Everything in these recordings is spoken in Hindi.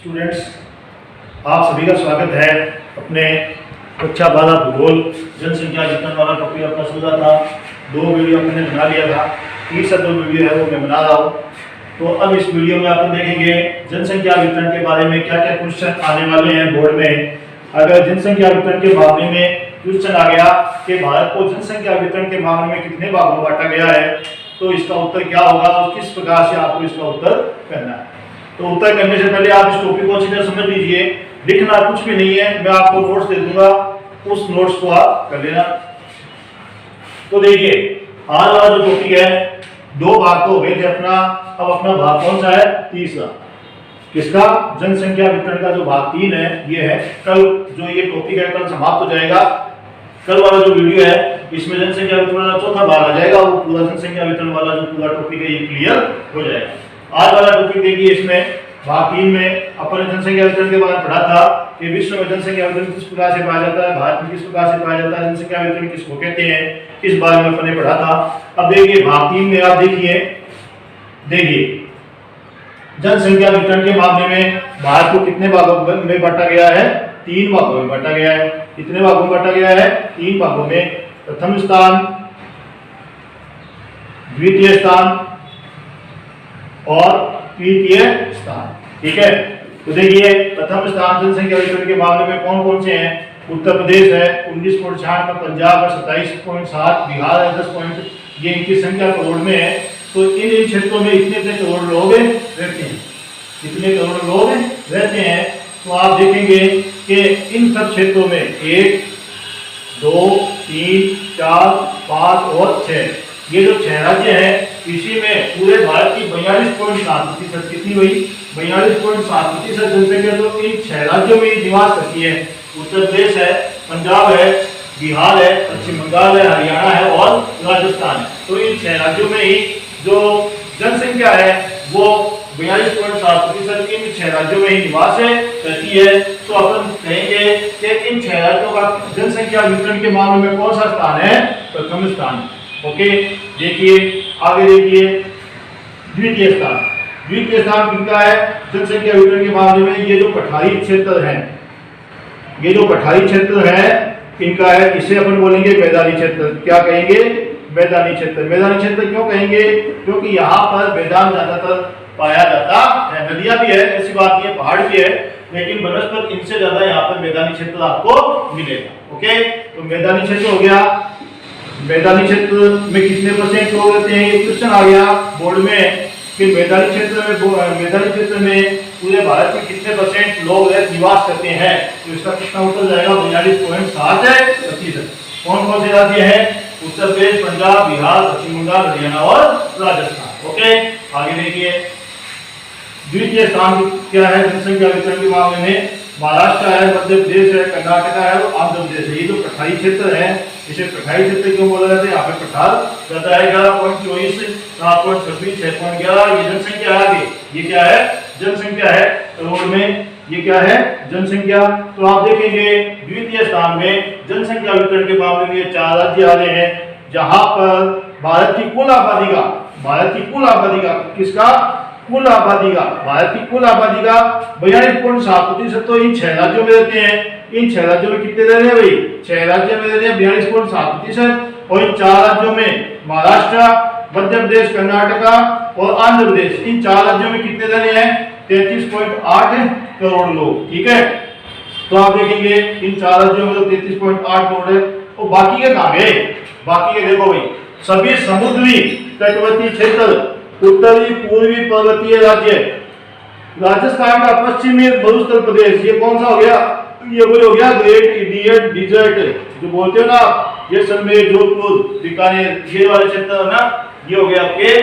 स्टूडेंट्स, आप सभी का स्वागत है अपने कक्षा 12 भूगोल जनसंख्या वितरण वाला टॉपिक अपना सोचा था। 2 वीडियो अपने बना लिया था, तीसरा 2 वीडियो है वो मैं बना रहा हूँ। तो अब इस वीडियो में अपन देखेंगे जनसंख्या वितरण के बारे में क्या क्या क्वेश्चन आने वाले हैं बोर्ड में। अगर जनसंख्या वितरण के मामले में क्वेश्चन आ गया कि भारत को जनसंख्या वितरण के मामले में कितने भागों में बांटा गया है, तो इसका उत्तर क्या होगा और किस प्रकार से आपको इसका उत्तर करना है। तो उत्तर करने से पहले आप इस टॉपिक को अच्छी तरह समझ लीजिए। लिखना कुछ भी नहीं है, मैं आपको नोट्स दे दूंगा, उस नोट्स को आप कर लेना। तो देखिए, आज वाला जो टॉपिक है 2 भाग तो हो गए थे अपना, अब अपना भाग कौन सा है? तीसरा। किसका? जनसंख्या वितरण का जो भाग 3 है ये है। कल जो ये टॉपिक है कल समाप्त हो जाएगा। कल वाला जो वीडियो है इसमें जनसंख्या वितरण का चौथा भाग आ जाएगा, वो पूरा जनसंख्या वितरण वाला जो पूरा टॉपिक है ये क्लियर हो जाएगा। आज वाला टॉपिक देखिए, इसमें भाग 3 में अपन जनसंख्या वितरण के बारे में पढ़ा था कि विश्व में जनसंख्या वितरण किस प्रकार से पाया जाता है, भारत में किस प्रकार से पाया जाता है, जनसंख्या वितरण किसको कहते हैं, इस बारे में अपन ने पढ़ा था। अब देखिए भाग 3 में आप देखिए जनसंख्या वितरण के मामले में भारत को कितने भागों में बांटा गया है? 3 भागों में बांटा गया है। कितने भागों में बांटा गया है? 3 भागों में। प्रथम स्थान, द्वितीय स्थान और तृतीय स्थान। ठीक है, तो देखिए प्रथम स्थान जनसंख्या वितरण के मामले में कौन कौन से हैं? उत्तर प्रदेश है 19.96, पंजाब है 27.7, बिहार है 10. ये इनकी संख्या करोड़ में है। तो इन क्षेत्रों में इतने करोड़ लोग रहते हैं, इतने करोड़ लोग रहते हैं। तो आप देखेंगे कि इन सब क्षेत्रों में 1, 2, 3, 4, 5 और 6, ये जो 6 राज्य हैं, इसी में पूरे भारत की 42.7% कितनी हुई? 42.7% जनसंख्या तो इन 6 राज्यों में निवास करती है। उत्तर प्रदेश है, पंजाब है, बिहार है, पश्चिम बंगाल है, हरियाणा है और राजस्थान है। तो इन 6 राज्यों में ही जो जनसंख्या है वो 42.7% इन 6 राज्यों में ही निवास करती है। तो अपन कहेंगे कि इन 6 राज्यों का जनसंख्या वितरण के मामले में कौन सा स्थान है? प्रथम स्थान। ओके, देखिए आगे देखिए द्वितीय स्थान। द्वितीय स्थान किसका है जनसंख्या वितरण के मामले में? ये जो पठारी क्षेत्र है, ये जो पठारी क्षेत्र है इनका है। इसे अपन बोलेंगे मैदानी क्षेत्र। क्या कहेंगे? मैदानी क्षेत्र। मैदानी क्षेत्र क्यों कहेंगे? क्योंकि यहाँ पर मैदान ज्यादातर पाया जाता है। नदियां भी है, ऐसी बात नहीं है, पहाड़ भी है, लेकिन बनस्पत इनसे ज्यादा यहाँ पर मैदानी क्षेत्र आपको मिलेगा। ओके, तो मैदानी क्षेत्र हो गया। मैदानी क्षेत्र में कितने % लोग रहते हैं? ये क्वेश्चन आ गया बोर्ड में कि मैदानी क्षेत्र में पूरे भारत में कितने % लोग निवास करते हैं। तो इसका कितना उत्तर जाएगा? 42.7%। कौन कौन से राज्य हैं? उत्तर प्रदेश, पंजाब, बिहार, पश्चिम बंगाल, हरियाणा और राजस्थान। ओके, आगे देखिए द्वितीय स्थान क्या है जनसंख्या वितरण के मामले में? महाराष्ट्र है, मध्य प्रदेश है, कर्नाटका है और आंध्र प्रदेश है। ये जो पठारी क्षेत्र है, इसे पठारी क्षेत्र क्यों बोला जाता है? यहाँ पे पठार ज्यादा है। 11.24, 7.26, 6.11 ये जनसंख्या है। आगे ये क्या है? जनसंख्या है करोड़ में। ये क्या है? जनसंख्या। तो आप देखेंगे द्वितीय स्थान में जनसंख्या वितरण के मामले में 4 राज्य आ रहे हैं, जहां पर भारत की कुल आबादी का किसका? कुल आबादी का, भारत की कुल आबादी का 42.7% तो इन 6 राज्यों में रहते हैं। इन 6 राज्यों में कितने रह रहे हैं भाई? 6 राज्यों में रह रहे हैं 42.7%। और इन 4 राज्यों में महाराष्ट्र, मध्य प्रदेश, कर्नाटका और आंध्र प्रदेश, इन 4 राज्यों में कितने रह रहे हैं? 33.8 करोड़ लोग। ठीक है, तो आप देखेंगे इन 4 राज्यों में तो 33.8 करोड़ है। और बाकी के कहां गए? बाकी के देखो भाई, सभी समुद्री तटवर्ती क्षेत्र, उत्तरी पूर्वी पर्वतीय राज्य, राजस्थान का पश्चिमी मरुस्थल प्रदेश, ये कौन सा हो गया? ये वही हो गया ग्रेट इंडियन डिजर्ट जो बोलते हो ना, ये जैसलमेर, जोधपुर, बीकानेर, ये वाले क्षेत्र ना, ये हो गया आपके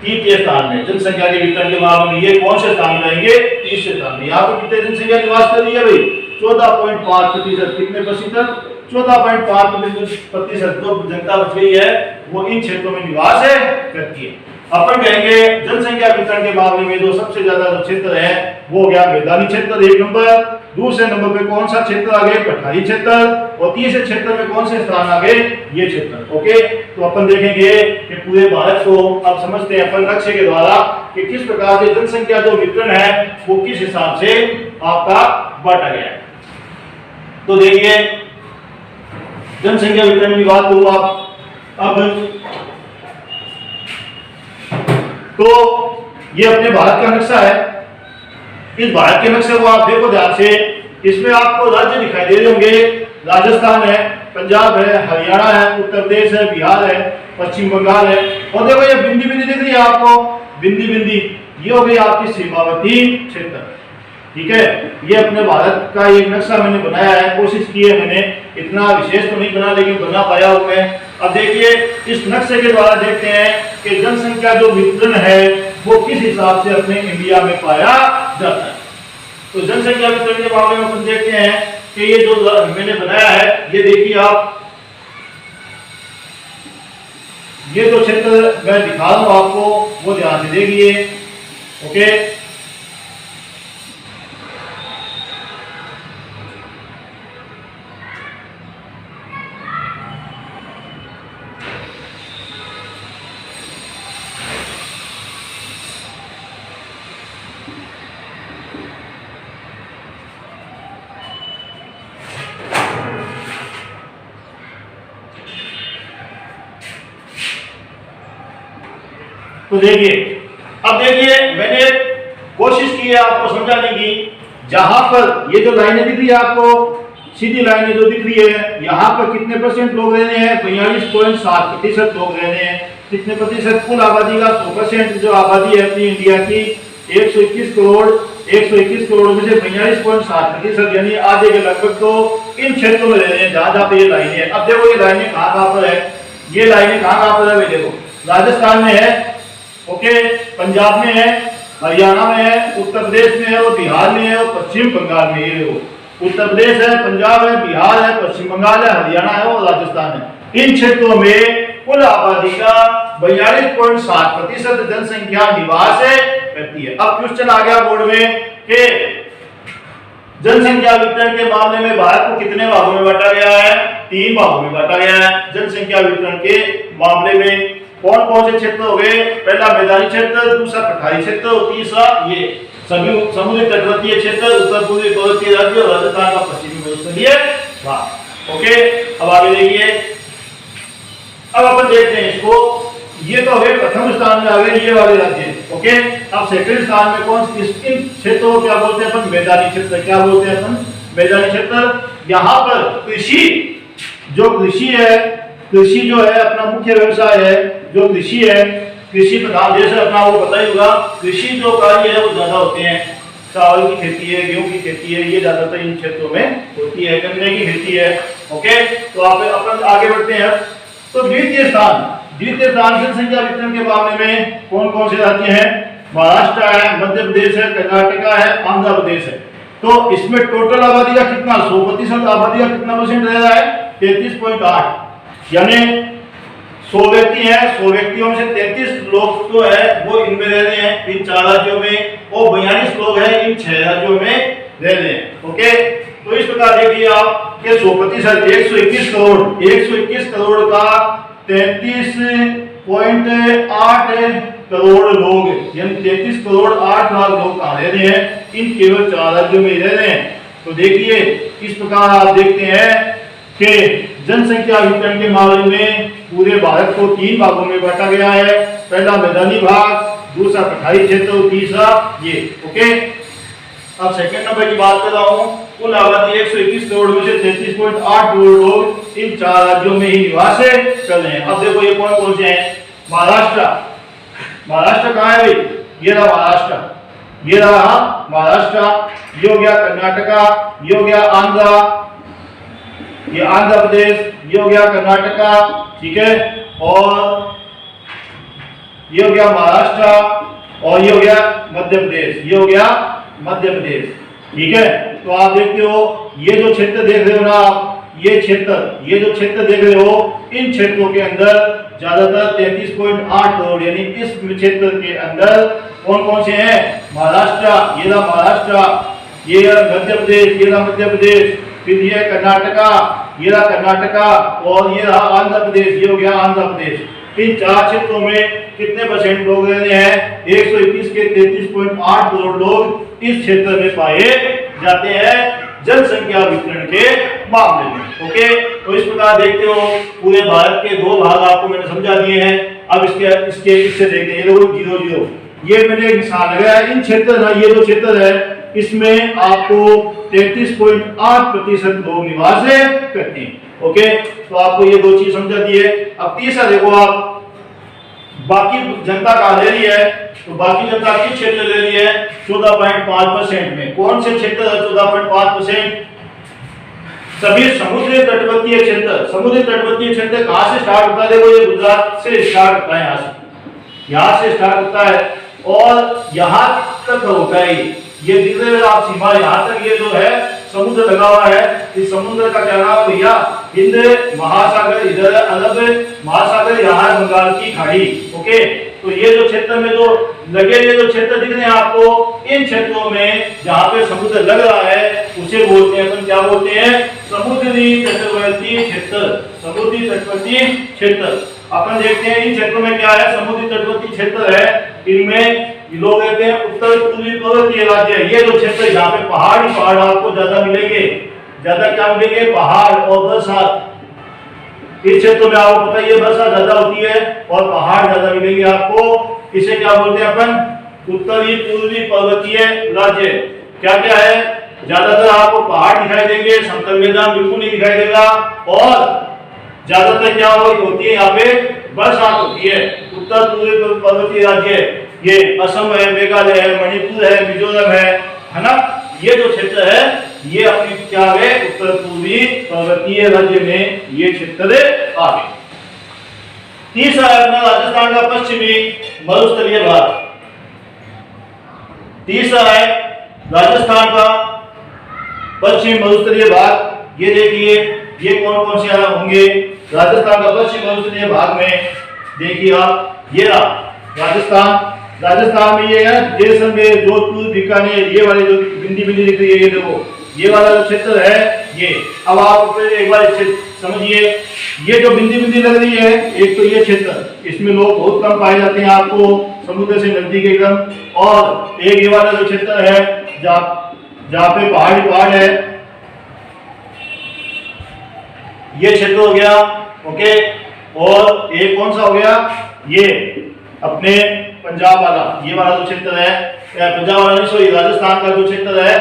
तृतीय स्थान में जनसंख्या के वितरण के मामले में। ये कौन से स्थान में रहेंगे? तीसरे स्थान में। यहाँ पर कितने जनसंख्या निवास कर रही है भाई? 14.5%। कितने प्रतिशत? 14.5% जो जनता बच गई है वो इन क्षेत्रों में निवास करती है। अपन कहेंगे जनसंख्या वितरण के मामले में जो सबसे ज्यादा जो क्षेत्र है वो हो गया मैदानी क्षेत्र 1 नंबर। दूसरे नंबर पे कौन सा क्षेत्र आ गया, पठारी क्षेत्र, और तीसरे क्षेत्र में कौन से स्थान आ गए, ये क्षेत्र। ओके, तो अपन देखेंगे कि पूरे भारत को अब समझते हैं अपन नक्शे के द्वारा कि किस प्रकार से जनसंख्या जो वितरण है वो किस हिसाब से आपका बांटा गया है। तो देखिए जनसंख्या वितरण की बात करूं आप अब, तो ये अपने भारत का नक्शा है। इस भारत के नक्शे को आप देखो ध्यान से, इसमें आपको राज्य दिखाई दे रहे होंगे, राजस्थान है, पंजाब है, हरियाणा है, उत्तर प्रदेश है, बिहार है, पश्चिम बंगाल है, और देखो ये बिंदी बिंदी दिख रही है आपको, बिंदी बिंदी, ये हो गई आपकी सीमावर्ती क्षेत्र। ठीक है, ये अपने भारत का एक नक्शा मैंने बनाया है, कोशिश की है मैंने, इतना विशेष तो नहीं बना लेकिन बना पाया हूं मैं। अब देखिए इस नक्शे के द्वारा देखते हैं कि जनसंख्या जो वितरण है वो किस हिसाब से अपने इंडिया में पाया जाता है। तो जनसंख्या वितरण के मामले में अपन देखते हैं कि ये जो मैंने बनाया है, ये देखिए आप, ये जो क्षेत्र मैं दिखा रहा हूं आपको वो ध्यान से देखिए। ओके, तो देखिए अब देखिए मैंने कोशिश की है आपको समझाने की, जहां पर ये जो लाइनें दिख रही है आपको, सीधी लाइनें जो दिख रही है, यहाँ पर कितने परसेंट लोग रहने हैं, 42.7% लोग रहने हैं। कितने प्रतिशत, कुल आबादी का 100% जो आबादी है अपनी इंडिया की 121 करोड़, 121 करोड़ में से 42.7% यानी आधे के लगभग तो इन क्षेत्रों में रह रहे हैं जहां पे ये लाइनें है। अब देखो ये लाइनें कहां पर है, ये लाइनें कहां पर है, देखो राजस्थान में है, ओके, पंजाब में है, हरियाणा में है, उत्तर प्रदेश में है, और बिहार में है, और पश्चिम बंगाल में है। उत्तर प्रदेश है, पंजाब है, बिहार है, पश्चिम बंगाल है, हरियाणा है और राजस्थान है। इन क्षेत्रों में कुल आबादी का 42.7% जनसंख्या निवास करती है। अब क्वेश्चन आ गया बोर्ड में कि जनसंख्या वितरण के मामले में भारत को कितने भागों में बांटा गया है, 3 भागों में बांटा गया है। जनसंख्या वितरण के मामले में कौन कौन से क्षेत्र हो गए, पहला मैदानी क्षेत्र, दूसरा पठारी क्षेत्र, और तीसरा ये समुद्री तटवर्तीय क्षेत्र, उत्तर पूर्वी पर्वतीय राज्य और राजस्थान का पश्चिमी मरुस्थलीय भाग। ओके, अब आगे देखिए, अब अपन देखते हैं इसको, ये तो है प्रथम स्थान में आ गए ये वाले राज्य। ओके, अब सेकंड स्थान में कौन, किन क्षेत्रों को क्या बोलते हैं अपन, मैदानी क्षेत्र। क्या बोलते हैं अपन, मैदानी क्षेत्र। यहाँ पर कृषि, जो कृषि है, कृषि जो है अपना मुख्य व्यवसाय है, जो कृषि है, कृषि प्रधान देश है अपना, वो पता ही होगा। कृषि जो कार्य है वो ज्यादा होते हैं, चावल की खेती है, गेहूं की खेती है, ये ज्यादातर इन क्षेत्रों में होती है, गन्ने की खेती है। ओके, तो आप अपन आगे बढ़ते हैं। तो द्वितीय स्थान जनसंख्या वितरण के मामले में कौन कौन से राज्य हैं, महाराष्ट्र है, मध्य प्रदेश है, कर्नाटका है, आंध्र प्रदेश है। तो इसमें टोटल आबादी का कितना, 100% आबादी का कितना परसेंट रह रहा है, 33.8, यानी 100 व्यक्ति हैं, 100 व्यक्तियों से 33 लोग जो है वो इनमें रह रहे हैं, इन 4 राज्यों में, और 42 लोग हैं इन 6 राज्यों में रह रहे हैं। ओके, तो इस प्रकार देखिए आप कि 100% 121 करोड़ का 33.8 करोड़ लोग, यानी 33 करोड़ 8 लाख लोग कहाँ रह रहे हैं, इन केवल 4 राज्यों में रह रहे हैं। तो देखिए इस प्रकार आप देखते हैं कि जनसंख्या वितरण के मामले में पूरे भारत को 3 भागों में बांटा गया है, पहला मैदानी भाग, दूसरा पठारी क्षेत्र और तीसरा ये। ओके, अब सेकंड नंबर की बात कर रहा हूं, कुल आबादी 121 करोड़ में से 33.8 करोड़ लोग इन 4 राज्यों में ही निवास कर रहे हैं। अब देखो ये कौन कौन से हैं, महाराष्ट्र कहाँ है भाई, ये रहा महाराष्ट्र, ये रहा महाराष्ट्र, ये हो गया कर्नाटका, ये हो गया आंध्र, ये आंध्र प्रदेश, ये हो गया कर्नाटका, ठीक है, और ये हो गया महाराष्ट्र, और ये हो गया मध्य प्रदेश, ये हो गया मध्य प्रदेश। ठीक है, तो आप देखते हो ये जो क्षेत्र देख रहे हो ना आप, ये जो क्षेत्र देख रहे हो, इन क्षेत्रों के अंदर ज्यादातर 33.8 करोड़, यानी इस क्षेत्र के अंदर कौन कौन से हैं, महाराष्ट्र, ये रहा महाराष्ट्र, ये मध्य प्रदेश, ये रहा मध्य प्रदेश, फिर ये कर्नाटका, ये रहा कर्नाटका, और ये रहा आंध्र प्रदेश, ये हो गया आंध्र प्रदेश। इन 4 क्षेत्रों में कितने परसेंट लोग रह रहे हैं? 121 के 33.8 करोड़ लोग इस क्षेत्र में पाए जाते हैं जनसंख्या वितरण के मामले में। ओके, तो इस प्रकार देखते हो पूरे भारत के 2 भाग आपको मैंने समझा दिए हैं। अब इसके इससे देखते हैं, ये देखो 0 ये मैंने एक मिसाल लगाया। इन क्षेत्र ना, ये जो क्षेत्र है इसमें आपको 33.8% लोग निवास करते हैं। ओके, तो आपको ये 2 चीज समझा दी है। अब तीसरा देखो, आप बाकी जनता का ले रही है, तो बाकी जनता किस क्षेत्र ले रही है? 14.5% में। कौन से क्षेत्र है 14.5%? सभी समुद्री तटवर्तीय क्षेत्र। समुद्री तटवर्तीय क्षेत्र कहां से स्टार्ट होता है? देखो ये गुजरात से स्टार्ट होता है, यहाँ से स्टार्ट होता है और यहाँ तक होता है। ये दिख रहे हैं आप सीमा, यहाँ तक ये जो है समुद्र लगा हुआ है। इस समुद्र का क्या नाम है भैया? हिंद महासागर। इधर अरब महासागर, यहाँ है बंगाल की खाड़ी। ओके, तो ये जो क्षेत्र में जो लगे, ये जो क्षेत्र दिख रहे हैं आपको, इन क्षेत्रों में जहाँ पे समुद्र लग रहा है उसे बोलते हैं अपन, क्या बोलते हैं? समुद्री तटवर्ती क्षेत्र। समुद्री तटवर्ती क्षेत्र। अपन देखते हैं इन क्षेत्रों में क्या है? समुद्री तटवर्ती क्षेत्र है, इनमें लोग रहते हैं। उत्तर पूर्वी पर्वतीय राज्य, ये जो क्षेत्र जहाँ पे पहाड़ ही पहाड़ आपको ज्यादा मिलेंगे, ज्यादा क्या मिलेंगे? पहाड़ और बरसात। इस क्षेत्रों में आपको पता है बरसात ज्यादा होती है और पहाड़ ज्यादा मिलेंगे आपको। इसे क्या बोलते हैं अपन? उत्तरी पूर्वी पर्वतीय राज्य। क्या क्या है? ज्यादातर आपको पहाड़ दिखाई देंगे, समतल मैदान बिल्कुल नहीं दिखाई देगा, और ज्यादातर क्या होती है? यहाँ पे बरसात होती है। उत्तर पूर्वी पर्वतीय राज्य ये असम है, मेघालय है, मणिपुर है, मिजोरम है ना। ये जो क्षेत्र है ये अपनी क्या है? उत्तर पूर्वी पर्वतीय राज्य में ये क्षेत्र आ गए। तीसरा है अपना राजस्थान का पश्चिमी मरुस्थलीय भाग। तीसरा है राजस्थान का पश्चिमी मरुस्थलीय भाग। ये देखिए, ये कौन कौन से होंगे? राजस्थान का पश्चिमी मरुस्थलीय भाग में देखिए आप, ये राजस्थान। राजस्थान में ये है जैसलमेर, जोधपुर, बीकानेर, ये वाले जो बिंदी बिंदी दिख रही है, ये देखो ये वाला जो क्षेत्र है ये। अब आप एक बार समझिए, ये जो बिंदी बिंदी लग रही है, एक तो ये क्षेत्र, इसमें लोग बहुत कम पाए जाते हैं आपको समुद्र से नजदीक एकदम, और एक ये वाला जो क्षेत्र है जहाँ पे पहाड़ी पहाड़ है, ये क्षेत्र हो गया। ओके, और एक कौन सा हो गया? ये अपने पंजाब वाला, ये वाला जो क्षेत्र है, पंजाब वाला नहीं सॉरी, राजस्थान का जो क्षेत्र है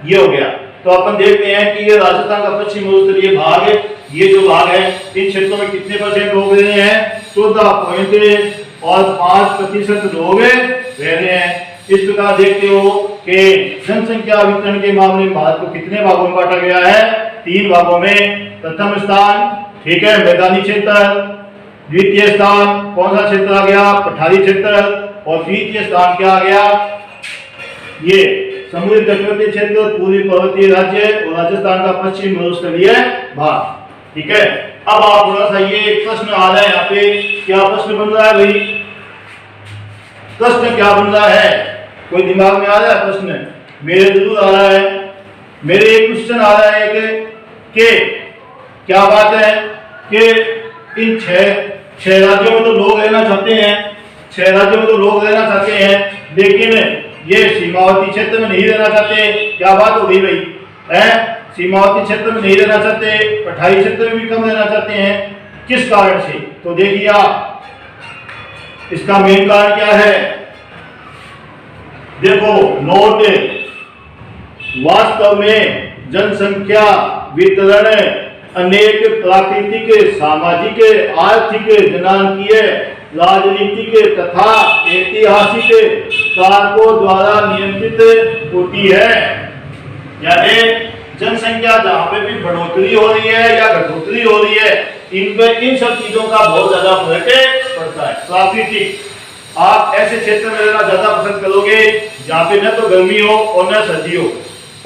ये हो गया। तो अपन देखते हैं कि ये राजस्थान का पश्चिमी मरुस्थलीय भाग है, ये जो भाग है, इन क्षेत्रों में कितने परसेंट लोग रह रहे हैं? 14.5% लोग रह रहे हैं। इस प्रकार देखते हो कि जनसंख्या वितरण के मामले में भारत को कितने भागों में बांटा गया है? 3 भागों में। प्रथम स्थान, ठीक है, मैदानी क्षेत्र। द्वितीय स्थान कौन सा क्षेत्र आ गया? पठारी क्षेत्र। और तृतीय स्थान क्या आ गया? ये समुद्री तटवर्ती क्षेत्र, पूर्वी पर्वतीय राज्य और राजस्थान का पश्चिमी मरुस्थलीय भाग। ठीक है, अब आप थोड़ा सा ये एक प्रश्न आ रहा है यहाँ पे, क्या प्रश्न बन रहा है भाई? प्रश्न क्या बन रहा है? कोई दिमाग में आ रहा है प्रश्न? मेरे जरूर आ रहा है। मेरे एक क्वेश्चन आ रहा है कि क्या बात है कि इन छह राज्यों में तो लोग रहना चाहते हैं, 6 राज्यों में तो लोग रहना चाहते हैं, लेकिन ये सीमावर्ती क्षेत्र में नहीं रहना चाहते। क्या बात हो गई भाई? है सीमावर्ती क्षेत्र में नहीं रहना चाहते, पठारी क्षेत्र में भी कम रहना चाहते हैं। किस कारण से? तो देखिए आप, इसका मेन कारण क्या है? देखो नोट, वास्तव में जनसंख्या वितरण अनेक प्राकृतिक, सामाजिक, आर्थिक, जनांकीय, राजनीतिक तथा ऐतिहासिक कारकों द्वारा नियंत्रित होती है। यानी जनसंख्या जहाँ पे भी बढ़ोतरी हो रही है या घटोतरी हो रही है, इन सब चीजों का बहुत ज्यादा फर्क पड़ता है। प्राकृतिक, आप ऐसे क्षेत्र में रहना ज्यादा पसंद करोगे जहाँ पे न तो गर्मी हो और न सर्दी हो,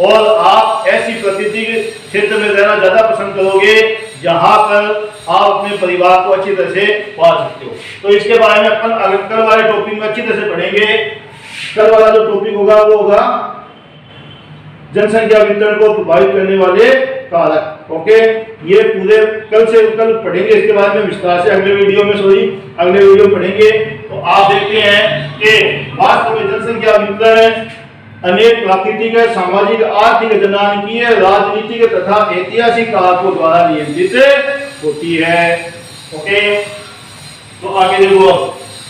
और आप ऐसी प्राकृतिक क्षेत्र में रहना ज्यादा पसंद करोगे जहां पर आप अपने परिवार को अच्छी तरह से पाल सकते हो। तो इसके बारे में अपन अगर कल वाले टॉपिक में अच्छी तरह से पढ़ेंगे। कल वाला जो टॉपिक होगा वो होगा जनसंख्या वितरण को प्रभावित करने वाले कारक। ओके, ये पूरे कल पढ़ेंगे, इसके बाद में विस्तार से अगले वीडियो पढ़ेंगे। तो आप देखते हैं कि वास्तव में जनसंख्या वितरण अनेक प्राकृतिक, सामाजिक, आर्थिक, जननांगीय, राजनीतिक तथा ऐतिहासिक कारकों द्वारा नियंत्रित होती है। ओके, तो आगे देखो।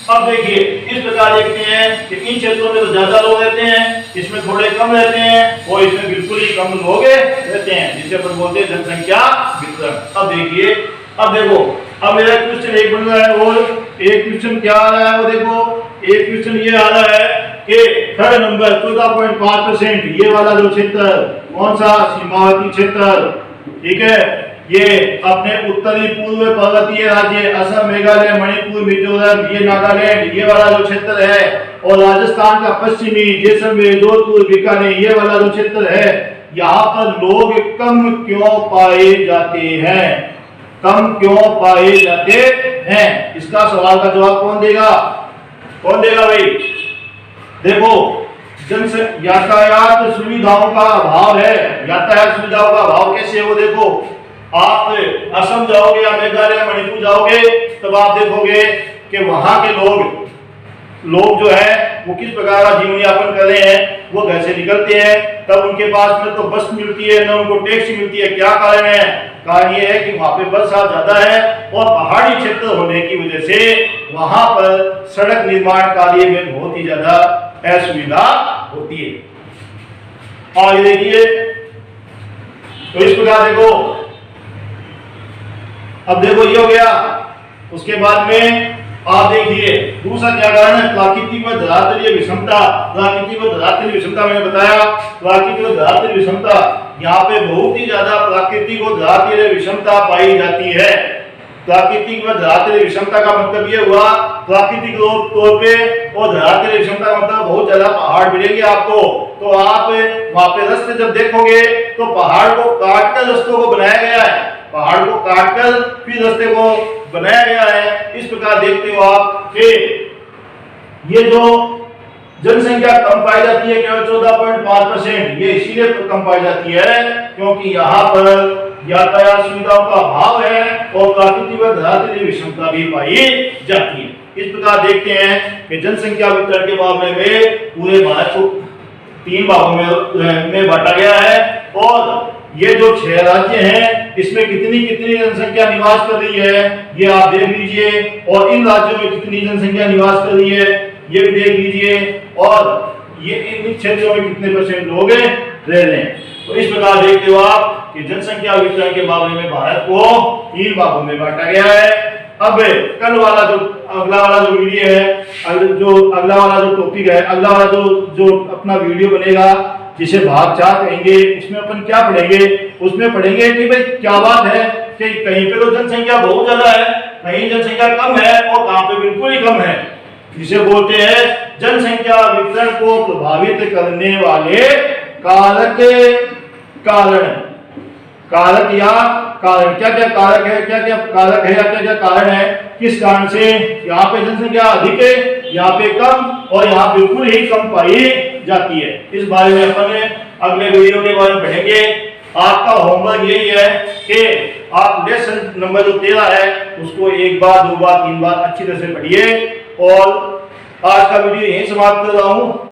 अब देखिए इस प्रकार देखते हैं कि इन क्षेत्रों में तो ज्यादा लोग रहते हैं, इसमें थोड़े कम रहते हैं, और इसमें बिल्कुल ही कम लोग रहते हैं, जिसे अपन बोलते हैं जनसंख्या वितरण। अब देखिए, अब देखो, अब मेरा क्वेश्चन एक बन रहा है, और एक क्वेश्चन क्या आ रहा है वो देखो। एक क्वेश्चन ये आ रहा है कि थर्ड नंबर 14.5%, ये वाला जो क्षेत्र, कौन सा, सीमावर्ती क्षेत्र, ठीक है, ये अपने उत्तरी पूर्व पर्वतीय राज्य असम, मेघालय, मणिपुर, मिजोरम, ये नागालैंड, ये वाला जो क्षेत्र है, और राजस्थान का पश्चिमी जैसलमेर, जोधपुर, बीकानेर, ये वाला जो क्षेत्र है, यहाँ पर लोग कम क्यों पाए जाते हैं, कम क्यों पाए जाते हैं? इसका सवाल का जवाब कौन देगा भाई? देखो, यातायात सुविधाओं का अभाव है। यातायात सुविधाओं का अभाव कैसे है वो देखो। आप असम जाओगे या मेघालय, मणिपुर जाओगे, तब आप देखोगे कि वहां के लोग जो है वो किस प्रकार का जीवन यापन कर रहे हैं। वो घर से निकलते हैं तब उनके पास में तो बस मिलती है, न उनको टैक्सी मिलती है। क्या कारण है? कारण ये है कि वहां पे बरसात ज्यादा है, और पहाड़ी क्षेत्र होने की वजह से वहां पर सड़क निर्माण कार्य में बहुत ही ज्यादा असुविधा होती है। और देखिए, तो इस प्रकार देखो, अब देखो ये हो गया। उसके बाद में आप देखिए दूसरा क्या कारण है, प्राकृतिक व धरातलीय विषमता। प्राकृतिक व धरातलीय विषमता मैंने बताया, प्राकृतिक व धरातलीय विषमता, यहाँ पे बहुत ही ज्यादा प्राकृतिक और धरातलीय विषमता पाई जाती है। प्राकृतिक व धरातलीय विषमता का मतलब ये हुआ, प्राकृतिक तौर पे और धरातलीय विषमता का मतलब बहुत ज्यादा पहाड़ मिलेंगे आपको, तो आप वहां पे रास्ते जब देखोगे तो पहाड़ को काटकर रास्तों को बनाया गया है, पहाड़ को काटकर फिर रास्ते को बनाया गया है। इस प्रकार देखते हो आप कि ये जो जनसंख्या कम पाई जाती है, केवल 14.5%, ये इसीलिए कम पाई जाती है क्योंकि यहाँ पर यातायात सुविधाओं का अभाव है और प्राकृतिक व धरातलीय विषमता भी पाई जाती है। इस प्रकार देखते हैं कि जनसंख्या वितरण के मामले में पूरे भारत को 3 भागों में बांटा गया है, और ये जो 6 राज्य हैं इसमें कितनी जनसंख्या निवास कर रही है ये आप देख लीजिए, और इन राज्यों में कितनी जनसंख्या निवास कर रही है ये भी देख लीजिए, और ये इन क्षेत्रों में कितने % लोग रह रहे हैं। तो इस प्रकार देखते हो आप कि जनसंख्या वितरण के मामले में भारत को 3 भागों में बांटा गया है। अब कल वाला जो अगला वाला जो वीडियो है, अगला वाला जो टॉपिक है, अगला वाला जो अपना वीडियो बनेगा जिसे भाग 4 कहेंगे, इसमें अपन क्या पढ़ेंगे? उसमें पढ़ेंगे कि भाई क्या बात है कि कहीं पे तो जनसंख्या बहुत ज्यादा है, कहीं जनसंख्या कम है, और कहां पे बिल्कुल ही कम है, जिसे बोलते हैं जनसंख्या वितरण को प्रभावित करने वाले कारक या कारण। क्या क्या कारक है, क्या क्या कारक है या क्या क्या कारण है, किस कारण से यहाँ पे जनसंख्या अधिक है, यहाँ पे कम, और यहाँ बिल्कुल ही कम पाई जाती है। इस बारे में अपन अगले वीडियो के बारे में पढ़ेंगे। आपका होमवर्क यही है कि आप लेसन नंबर जो 13 है उसको 1 बार 2 बार 3 बार अच्छी तरह से पढ़िए, और आज का वीडियो यहीं समाप्त कर रहा हूँ।